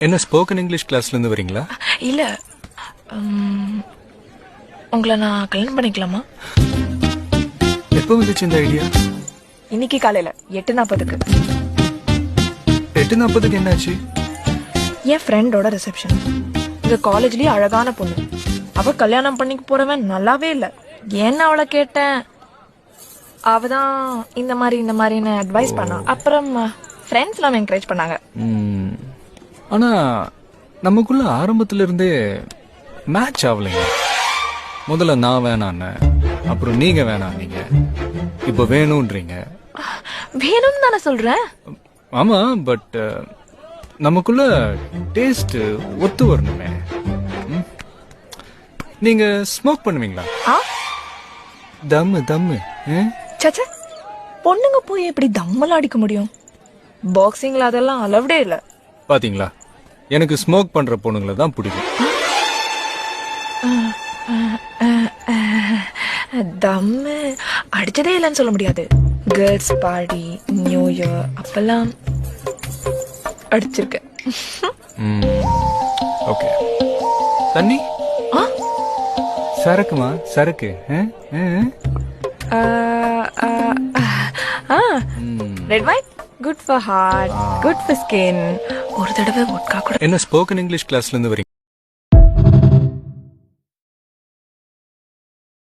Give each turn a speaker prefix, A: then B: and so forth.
A: என்ன spoken English கிளாஸ்ல இருந்து வரீங்களா?
B: இல்ல உங்களை நான் கல்யாணம் பண்ணிக்கலாமா?
A: எப்போ வந்துச்சு இந்த ஐடியா?
B: இன்னைக்கு காலையில 8:40க்கு
A: 8:40க்கு என்னாச்சு?
B: என் ஃப்ரெண்டோட ரிசப்ஷன். இந்த காலேஜ்லயே அழகான பொண்ணு. அவ கல்யாணம் பண்ணிக்க போறவன் நல்லாவே இல்ல. ஏன்னு அவளை கேட்டேன். அவதான் இந்த மாதிரின்னு அட்வைஸ் பண்ணா. அப்புறம் ஃப்ரெண்ட்ஸ் எல்லாம் என்கரேஜ் பண்ணாங்க.
A: ஆனா நமக்குள்ள ஆரம்பத்துல இருந்தே மேட்ச் ஆகலைங்க. முதல்ல நான் வேணான்னு, அப்புறம் நீங்க வேணாம், நீங்க இப்ப வேணும்ன்றீங்க.
B: வேணும்னு தானே சொல்றேன்.
A: ஆமா, பட் நமக்குள்ள டேஸ்ட் ஒத்து வரணுமே. நீங்க ஸ்மோக் பண்ணுவீங்களா? தம்மு தம்மு.
B: சச்ச, பொண்ணுங்க போய் எப்படி தம்மெல்லாம் அடிக்க முடியும்? பாக்ஸிங்ல அதெல்லாம் அலவுடே இல்ல.
A: பாத்தீங்களா, எனக்கு ஸ்மோக் பண்ற பொண்ணுங்களை தான் பிடிக்கும்.
B: தம்மு அடிச்சதே இல்லைன்னு சொல்ல முடியாது. கேர்ள்ஸ் பார்ட்டி, நியூ இயர் அப்பெல்லாம் அடிச்சிருக்கேன்.
A: ஓகே. தண்ணி சரக்குமா? சரக்கு
B: red wine good for heart, good for skin. ஒரு தடவை வோட்கா கூட.
A: என்ன ஸ்போக்கன் இங்கிலீஷ் கிளாஸ்ல இருந்து வரீங்க?